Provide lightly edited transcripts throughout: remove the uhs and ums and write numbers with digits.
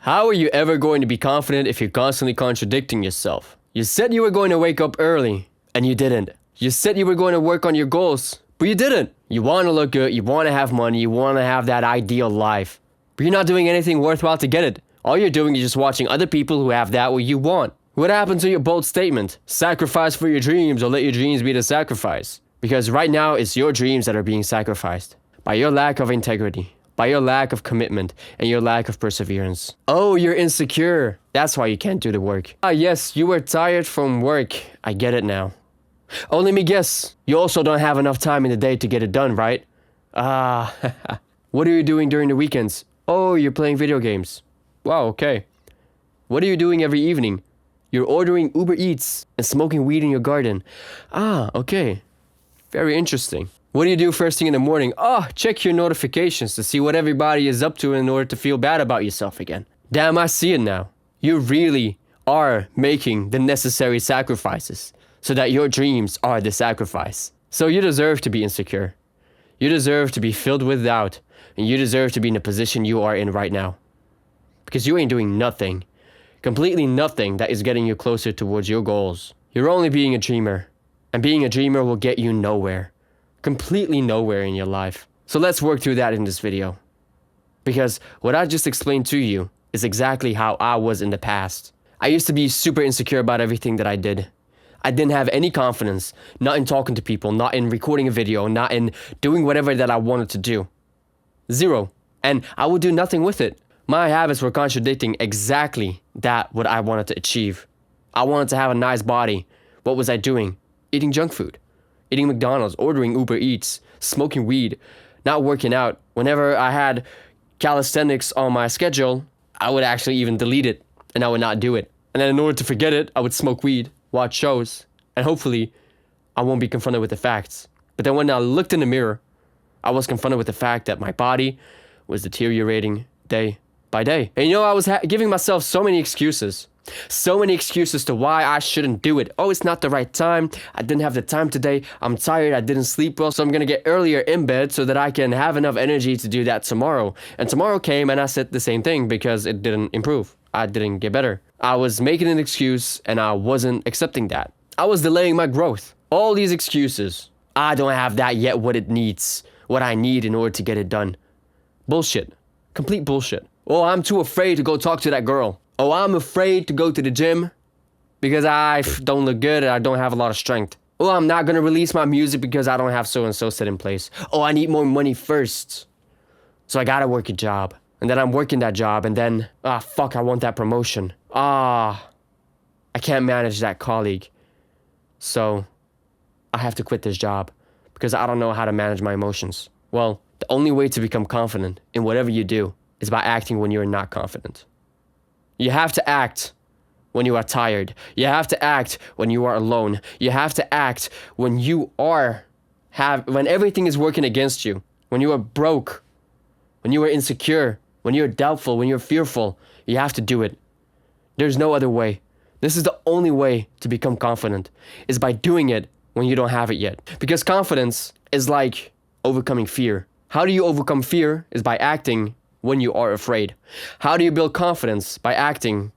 How are you ever going to be confident if you're constantly contradicting yourself? You said you were going to wake up early, and you didn't. You said you were going to work on your goals, but you didn't. You want to look good, you want to have money, you want to have that ideal life, but you're not doing anything worthwhile to get it. All you're doing is just watching other people who have that what you want. What happened to your bold statement? Sacrifice for your dreams or let your dreams be the sacrifice. Because right now it's your dreams that are being sacrificed by your lack of integrity, by your lack of commitment, and your lack of perseverance. Oh, you're insecure. That's why you can't do the work. Ah, yes, you were tired from work. I get it now. Oh, let me guess. You also don't have enough time in the day to get it done, right? Ah, what are you doing during the weekends? Oh, you're playing video games. Wow, okay. What are you doing every evening? You're ordering Uber Eats and smoking weed in your garden. Ah, okay. Very interesting. What do you do first thing in the morning? Oh, check your notifications to see what everybody is up to in order to feel bad about yourself again. Damn, I see it now. You really are making the necessary sacrifices so that your dreams are the sacrifice. So you deserve to be insecure. You deserve to be filled with doubt. And you deserve to be in the position you are in right now. Because you ain't doing nothing. Completely nothing that is getting you closer towards your goals. You're only being a dreamer. And being a dreamer will get you nowhere. Completely nowhere in your life. So let's work through that in this video. Because what I just explained to you is exactly how I was in the past. I used to be super insecure about everything that I did. I didn't have any confidence, not in talking to people, not in recording a video, not in doing whatever that I wanted to do. Zero. And I would do nothing with it. My habits were contradicting exactly what I wanted to achieve. I wanted to have a nice body. What was I doing? Eating junk food. Eating McDonald's, ordering Uber Eats, smoking weed, not working out. Whenever I had calisthenics on my schedule, I would actually even delete it and I would not do it. And then in order to forget it, I would smoke weed, watch shows, and hopefully I won't be confronted with the facts. But then when I looked in the mirror, I was confronted with the fact that my body was deteriorating day by day. And I was giving myself so many excuses. So many excuses to why I shouldn't do it. Oh, it's not the right time. I didn't have the time today. I'm tired. I didn't sleep well. So I'm going to get earlier in bed so that I can have enough energy to do that tomorrow. And tomorrow came and I said the same thing because it didn't improve. I didn't get better. I was making an excuse and I wasn't accepting that. I was delaying my growth. All these excuses. I don't have that yet what I need in order to get it done. Bullshit. Complete bullshit. Oh, I'm too afraid to go talk to that girl. Oh, I'm afraid to go to the gym because I don't look good and I don't have a lot of strength. Oh, I'm not going to release my music because I don't have so-and-so set in place. Oh, I need more money first. So I got to work a job. And then I'm working that job and then, fuck, I want that promotion. I can't manage that colleague. So I have to quit this job because I don't know how to manage my emotions. Well, the only way to become confident in whatever you do is by acting when you're not confident. You have to act when you are tired. You have to act when you are alone. You have to act when when everything is working against you. When you are broke. When you are insecure. When you're doubtful. When you're fearful. You have to do it. There's no other way. This is the only way to become confident. Is by doing it when you don't have it yet. Because confidence is like overcoming fear. How do you overcome fear? Is by acting when you are afraid. How do you build confidence? By acting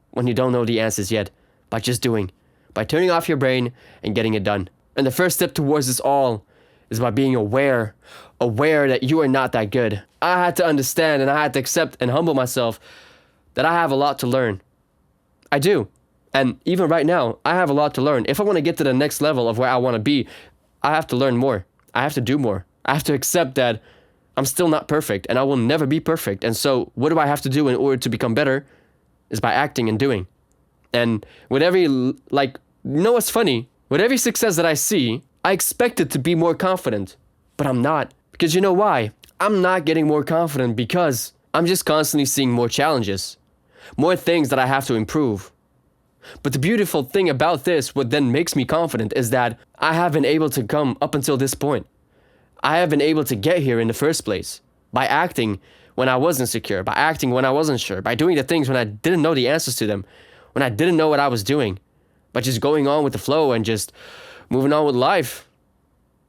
when you don't know the answers yet. By just doing. By turning off your brain and getting it done. And the first step towards this all is by being aware that you are not that good. I had to understand and I had to accept and humble myself that I have a lot to learn. I do. And even right now, I have a lot to learn. If I want to get to the next level of where I want to be, I have to learn more. I have to do more. I have to accept that I'm still not perfect and I will never be perfect. And so what do I have to do in order to become better is by acting and doing. And with every, what's funny? With every success that I see, I expected to be more confident, but I'm not. Because you know why? I'm not getting more confident because I'm just constantly seeing more challenges, more things that I have to improve. But the beautiful thing about this, what then makes me confident, is that I have been able to come up until this point. I have been able to get here in the first place by acting when I was insecure, by acting when I wasn't sure, by doing the things when I didn't know the answers to them, when I didn't know what I was doing, by just going on with the flow and just moving on with life.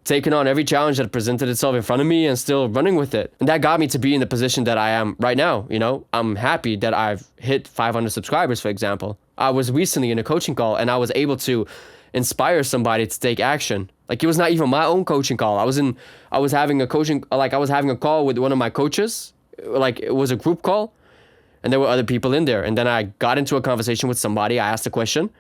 taking on every challenge that presented itself in front of me and still running with it. And that got me to be in the position that I am right now. I'm happy that I've hit 500 subscribers, for example. I was recently in a coaching call and I was able to inspire somebody to take action. Like, it was not even my own coaching call. I was having a call with one of my coaches. Like, it was a group call and there were other people in there. And then I got into a conversation with somebody. I asked a question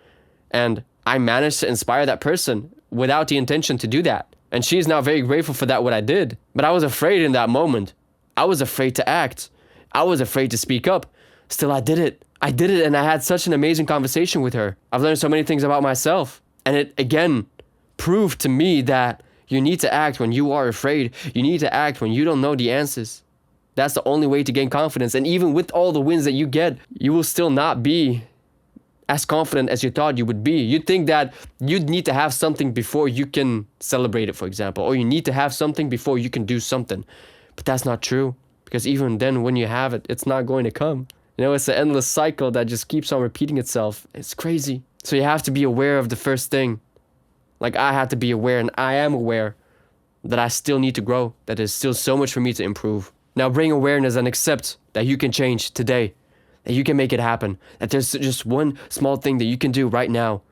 and I managed to inspire that person without the intention to do that. And she's now very grateful for that, what I did. But I was afraid in that moment. I was afraid to act. I was afraid to speak up. Still, I did it. I did it, and I had such an amazing conversation with her. I've learned so many things about myself. And it, again, proved to me that you need to act when you are afraid. You need to act when you don't know the answers. That's the only way to gain confidence. And even with all the wins that you get, you will still not be as confident as you thought you would be. You'd think that you'd need to have something before you can celebrate it, for example. Or you need to have something before you can do something. But that's not true. Because even then, when you have it, it's not going to come. It's an endless cycle that just keeps on repeating itself. It's crazy. So you have to be aware of the first thing. Like, I had to be aware, and I am aware that I still need to grow. That there's still so much for me to improve. Now bring awareness and accept that you can change today. That you can make it happen. That there's just one small thing that you can do right now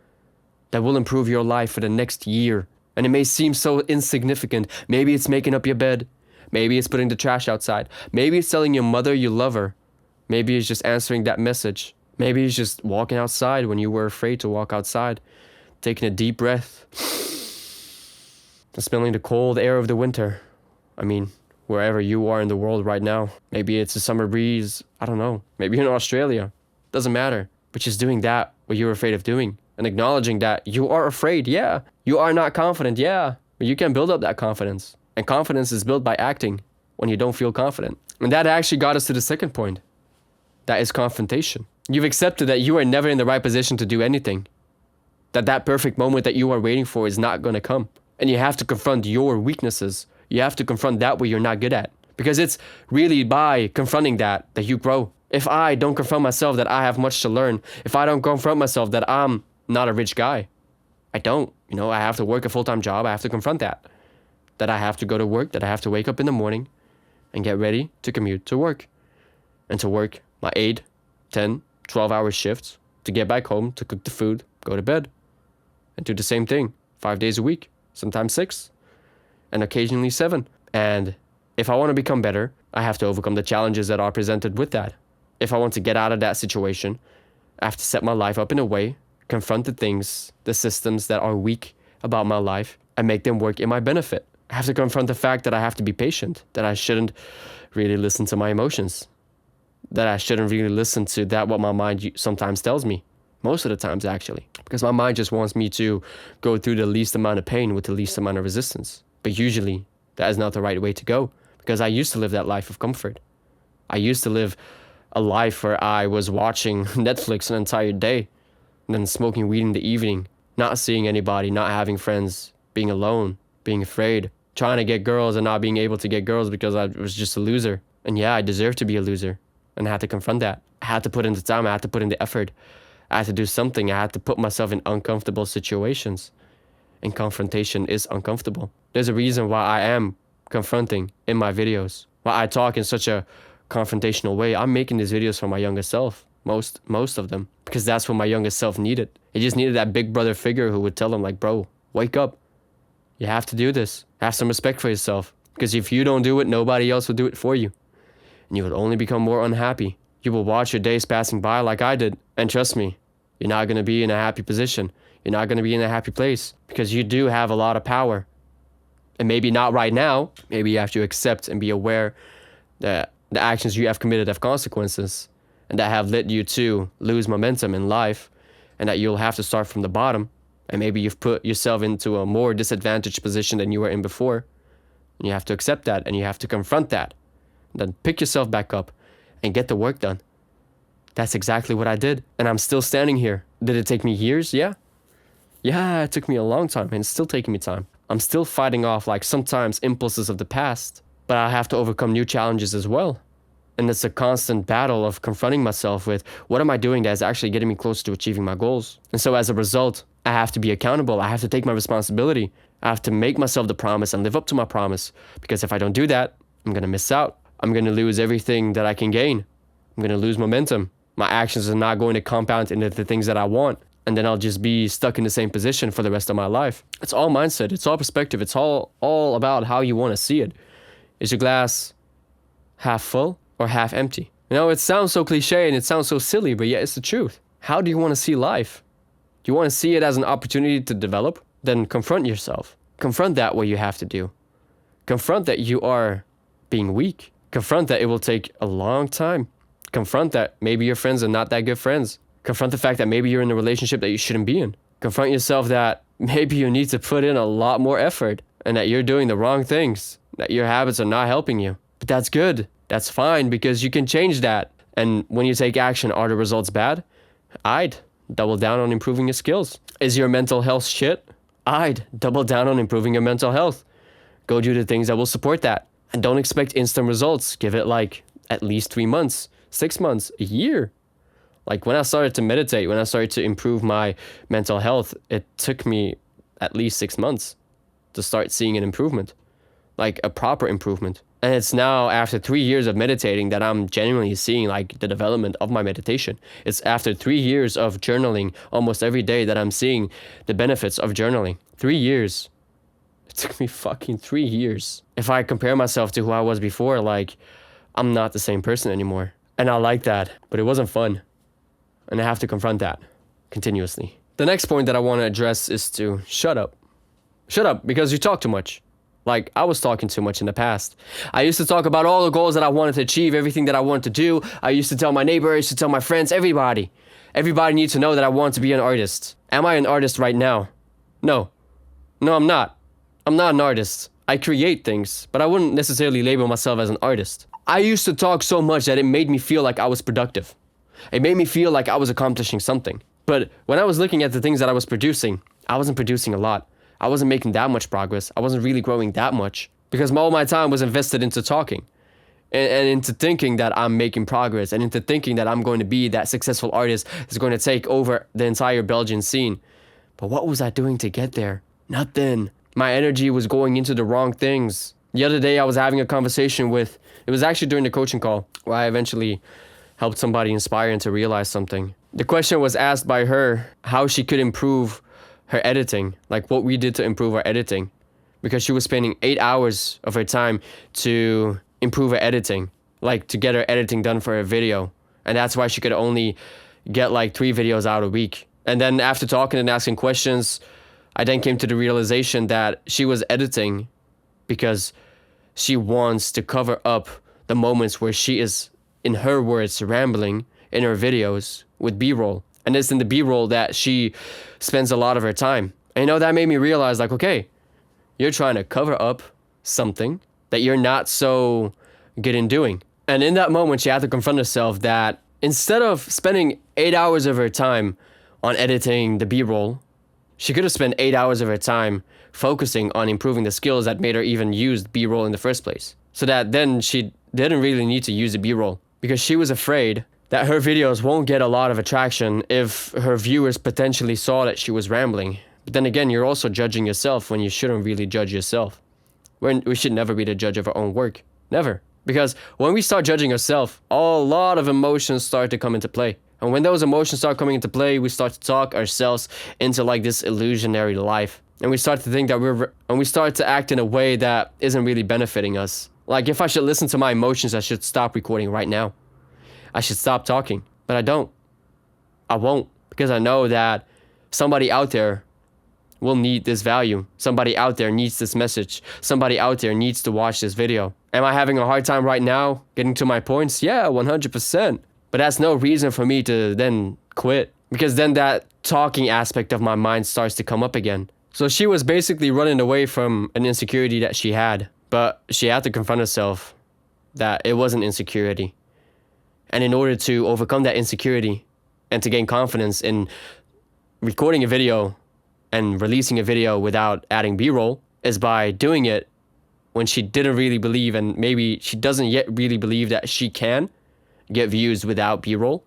that will improve your life for the next year. And it may seem so insignificant. Maybe it's making up your bed. Maybe it's putting the trash outside. Maybe it's telling your mother you love her. Maybe it's just answering that message. Maybe it's just walking outside when you were afraid to walk outside. Taking a deep breath. And smelling the cold air of the winter. Wherever you are in the world right now. Maybe it's a summer breeze. I don't know. Maybe you're in Australia. Doesn't matter. But just doing that, what you're afraid of doing. And acknowledging that you are afraid. Yeah. You are not confident. Yeah. But you can build up that confidence. And confidence is built by acting when you don't feel confident. And that actually got us to the second point. That is confrontation. You've accepted that you are never in the right position to do anything. That perfect moment that you are waiting for is not going to come. And you have to confront your weaknesses. You have to confront that what you're not good at. Because it's really by confronting that you grow. If I don't confront myself that I have much to learn, if I don't confront myself that I'm not a rich guy, I don't. I have to work a full-time job. I have to confront that. That I have to go to work, that I have to wake up in the morning and get ready to commute to work. And to work my 8, 10, 12-hour shifts, to get back home, to cook the food, go to bed. And do the same thing 5 days a week, sometimes 6. And occasionally 7. And if I want to become better, I have to overcome the challenges that are presented with that. If I want to get out of that situation, I have to set my life up in a way, confront the things, the systems that are weak about my life, and make them work in my benefit. I have to confront the fact that I have to be patient, that I shouldn't really listen to my emotions, that I shouldn't really listen to that what my mind sometimes tells me. Most of the times, actually. Because my mind just wants me to go through the least amount of pain with the least amount of resistance. But usually, that is not the right way to go. Because I used to live that life of comfort. I used to live a life where I was watching Netflix an entire day. And then smoking weed in the evening. Not seeing anybody, not having friends. Being alone. Being afraid. Trying to get girls and not being able to get girls because I was just a loser. And yeah, I deserved to be a loser. And I had to confront that. I had to put in the time. I had to put in the effort. I had to do something. I had to put myself in uncomfortable situations. And confrontation is uncomfortable. There's a reason why I am confronting in my videos. Why I talk in such a confrontational way. I'm making these videos for my younger self. Most of them. Because that's what my younger self needed. He just needed that big brother figure who would tell him, like, bro, wake up. You have to do this. Have some respect for yourself. Because if you don't do it, nobody else will do it for you. And you will only become more unhappy. You will watch your days passing by like I did. And trust me, you're not going to be in a happy position. You're not going to be in a happy place. Because you do have a lot of power. And maybe not right now. Maybe you have to accept and be aware that the actions you have committed have consequences. And that have led you to lose momentum in life. And that you'll have to start from the bottom. And maybe you've put yourself into a more disadvantaged position than you were in before. And you have to accept that. And you have to confront that. And then pick yourself back up. And get the work done. That's exactly what I did. And I'm still standing here. Did it take me years? Yeah. Yeah, it took me a long time. And it's still taking me time. I'm still fighting off, like, sometimes impulses of the past. But I have to overcome new challenges as well. And it's a constant battle of confronting myself with what am I doing that is actually getting me closer to achieving my goals. And so as a result, I have to be accountable. I have to take my responsibility. I have to make myself the promise and live up to my promise. Because if I don't do that, I'm going to miss out. I'm going to lose everything that I can gain. I'm going to lose momentum. My actions are not going to compound into the things that I want. And then I'll just be stuck in the same position for the rest of my life. It's all mindset. It's all perspective. It's all about how you want to see it. Is your glass half full or half empty? You know, it sounds so cliche and it sounds so silly, but yeah, it's the truth. How do you want to see life? Do you want to see it as an opportunity to develop? Then confront yourself. Confront that what you have to do. Confront that you are being weak. Confront that it will take a long time. Confront that maybe your friends are not that good friends. Confront the fact that maybe you're in a relationship that you shouldn't be in. Confront yourself that maybe you need to put in a lot more effort and that you're doing the wrong things, that your habits are not helping you. But that's good. That's fine because you can change that. And when you take action, are the results bad? I'd double down on improving your skills. Is your mental health shit? I'd double down on improving your mental health. Go do the things that will support that. And don't expect instant results. Give it like at least 3 months, 6 months, a year. Like when I started to meditate, when I started to improve my mental health, it took me at least 6 months to start seeing an improvement, like a proper improvement. And it's now after 3 years of meditating that I'm genuinely seeing like the development of my meditation. It's after 3 years of journaling almost every day that I'm seeing the benefits of journaling. 3 years. It took me fucking 3 years. If I compare myself to who I was before, like I'm not the same person anymore. And I like that, but it wasn't fun. And I have to confront that continuously. The next point that I want to address is to shut up. Shut up because you talk too much. Like I was talking too much in the past. I used to talk about all the goals that I wanted to achieve, everything that I wanted to do. I used to tell my neighbor, I used to tell my friends, everybody. Everybody needs to know that I want to be an artist. Am I an artist right now? No. No, I'm not. I'm not an artist. I create things, but I wouldn't necessarily label myself as an artist. I used to talk so much that it made me feel like I was productive. It made me feel like I was accomplishing something. But when I was looking at the things that I was producing, I wasn't producing a lot. I wasn't making that much progress. I wasn't really growing that much because all my time was invested into talking and into thinking that I'm making progress and into thinking that I'm going to be that successful artist that's going to take over the entire Belgian scene. But what was I doing to get there? Nothing. My energy was going into the wrong things. The other day I was having a conversation with, it was actually during the coaching call where I eventually helped somebody inspire and to realize something. The question was asked by her how she could improve her editing, like what we did to improve our editing, because she was spending 8 hours of her time to improve her editing, like to get her editing done for her video. And that's why she could only get like 3 videos out a week. And then after talking and asking questions, I then came to the realization that she was editing because she wants to cover up the moments where she is, in her words, rambling in her videos with B-roll. And it's in the B-roll that she spends a lot of her time. And you know, that made me realize like, okay, you're trying to cover up something that you're not so good in doing. And in that moment, she had to confront herself that instead of spending 8 hours of her time on editing the B-roll, she could have spent 8 hours of her time focusing on improving the skills that made her even use B-roll in the first place. So that then she didn't really need to use the B-roll because she was afraid that her videos won't get a lot of attraction if her viewers potentially saw that she was rambling. But then again, you're also judging yourself when you shouldn't really judge yourself. We should never be the judge of our own work. Never. Because when we start judging ourselves, a lot of emotions start to come into play. And when those emotions start coming into play, we start to talk ourselves into like this illusionary life. And we start to think that we start to act in a way that isn't really benefiting us. Like if I should listen to my emotions, I should stop recording right now. I should stop talking, but I don't. I won't, because I know that somebody out there will need this value. Somebody out there needs this message. Somebody out there needs to watch this video. Am I having a hard time right now getting to my points? Yeah, 100%. But that's no reason for me to then quit, because then that talking aspect of my mind starts to come up again. So she was basically running away from an insecurity that she had, but she had to confront herself that it wasn't insecurity. And in order to overcome that insecurity and to gain confidence in recording a video and releasing a video without adding B-roll is by doing it when she didn't really believe, and maybe she doesn't yet really believe that she can get views without B-roll,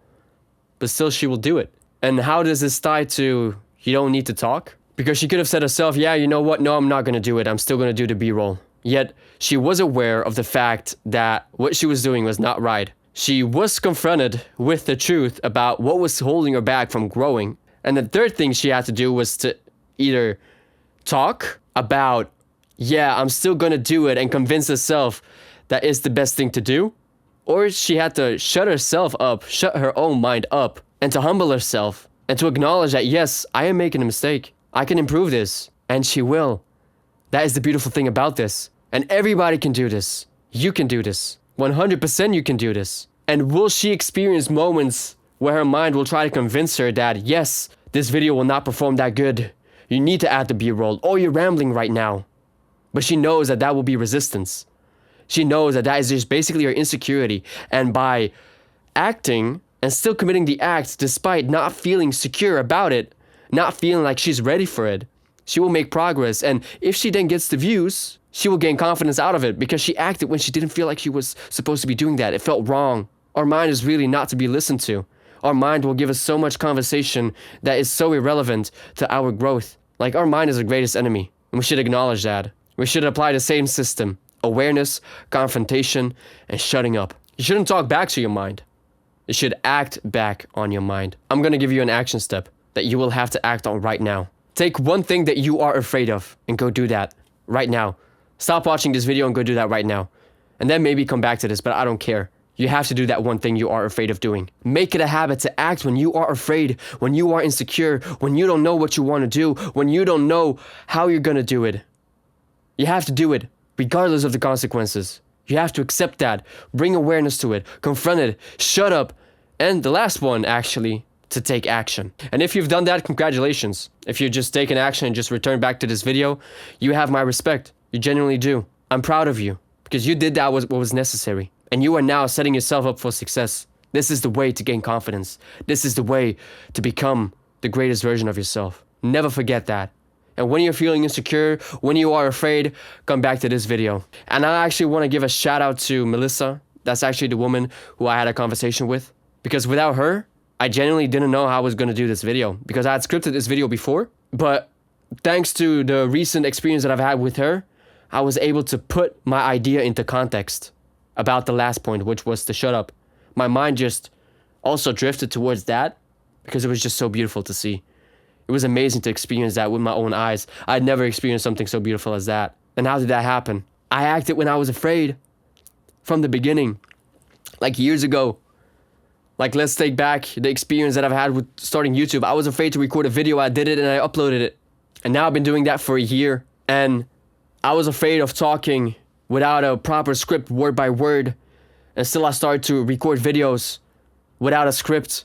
but still she will do it. And how does this tie to you don't need to talk? Because she could have said herself, yeah, you know what? No, I'm not going to do it. I'm still going to do the B-roll. Yet, she was aware of the fact that what she was doing was not right. She was confronted with the truth about what was holding her back from growing. And the third thing she had to do was to either talk about, yeah, I'm still going to do it, and convince herself that is the best thing to do. Or she had to shut herself up, shut her own mind up, and to humble herself, and to acknowledge that, yes, I am making a mistake. I can improve this, and she will. That is the beautiful thing about this. And everybody can do this. You can do this. 100% you can do this. And will she experience moments where her mind will try to convince her that, yes, this video will not perform that good. You need to add the B-roll, or you're rambling right now. But she knows that that will be resistance. She knows that that is just basically her insecurity. And by acting and still committing the act despite not feeling secure about it, not feeling like she's ready for it, she will make progress. And if she then gets the views, she will gain confidence out of it because she acted when she didn't feel like she was supposed to be doing that. It felt wrong. Our mind is really not to be listened to. Our mind will give us so much conversation that is so irrelevant to our growth. Like, our mind is the greatest enemy, and we should acknowledge that. We should apply the same system: awareness, confrontation, and shutting up. You shouldn't talk back to your mind. You should act back on your mind. I'm gonna give you an action step that you will have to act on right now. Take one thing that you are afraid of and go do that right now. Stop watching this video and go do that right now. And then maybe come back to this, but I don't care. You have to do that one thing you are afraid of doing. Make it a habit to act when you are afraid, when you are insecure, when you don't know what you want to do, when you don't know how you're gonna do it. You have to do it, regardless of the consequences. You have to accept that, bring awareness to it, confront it, shut up, and the last one, actually, to take action. And if you've done that, congratulations. If you've just taken action and just returned back to this video, you have my respect. You genuinely do. I'm proud of you, because you did that what was necessary. And you are now setting yourself up for success. This is the way to gain confidence. This is the way to become the greatest version of yourself. Never forget that. And when you're feeling insecure, when you are afraid, come back to this video. And I actually want to give a shout out to Melissa. That's actually the woman who I had a conversation with. Because without her, I genuinely didn't know how I was going to do this video. Because I had scripted this video before. But thanks to the recent experience that I've had with her, I was able to put my idea into context about the last point, which was to shut up. My mind just also drifted towards that because it was just so beautiful to see. It was amazing to experience that with my own eyes. I'd never experienced something so beautiful as that. And how did that happen? I acted when I was afraid. From the beginning. Like years ago. Like, let's take back the experience that I've had with starting YouTube. I was afraid to record a video. I did it and I uploaded it. And now I've been doing that for a year. And I was afraid of talking without a proper script, word by word. And still I started to record videos without a script,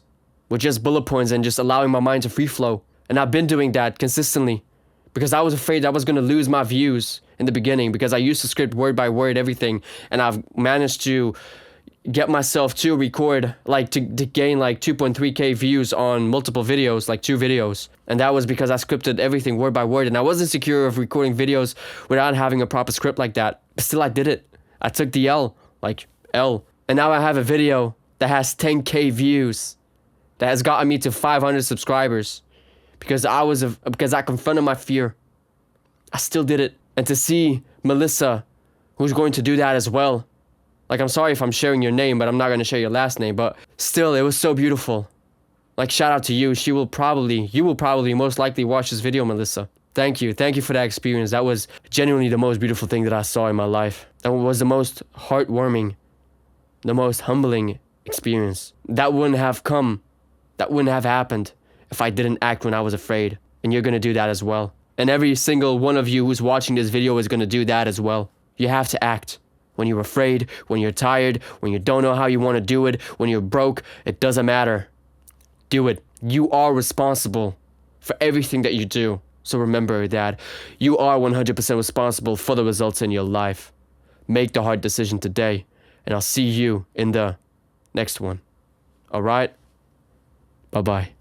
with just bullet points and just allowing my mind to free flow. And I've been doing that consistently because I was afraid I was going to lose my views in the beginning because I used to script word by word everything. And I've managed to get myself to record, like to gain like 2.3k views on multiple videos, like 2 videos. And that was because I scripted everything word by word. And I wasn't secure of recording videos without having a proper script like that. But still I did it. I took the L. And now I have a video that has 10k views. That has gotten me to 500 subscribers. Because I confronted my fear. I still did it. And to see Melissa, who's going to do that as well. Like, I'm sorry if I'm sharing your name, but I'm not going to share your last name. But still, it was so beautiful. Like, shout out to you. You will probably most likely watch this video, Melissa. Thank you. Thank you for that experience. That was genuinely the most beautiful thing that I saw in my life. That was the most heartwarming, the most humbling experience. That wouldn't have happened if I didn't act when I was afraid. And you're going to do that as well. And every single one of you who's watching this video is going to do that as well. You have to act. When you're afraid, when you're tired, when you don't know how you want to do it, when you're broke, it doesn't matter. Do it. You are responsible for everything that you do. So remember that you are 100% responsible for the results in your life. Make the hard decision today, and I'll see you in the next one. All right? Bye-bye.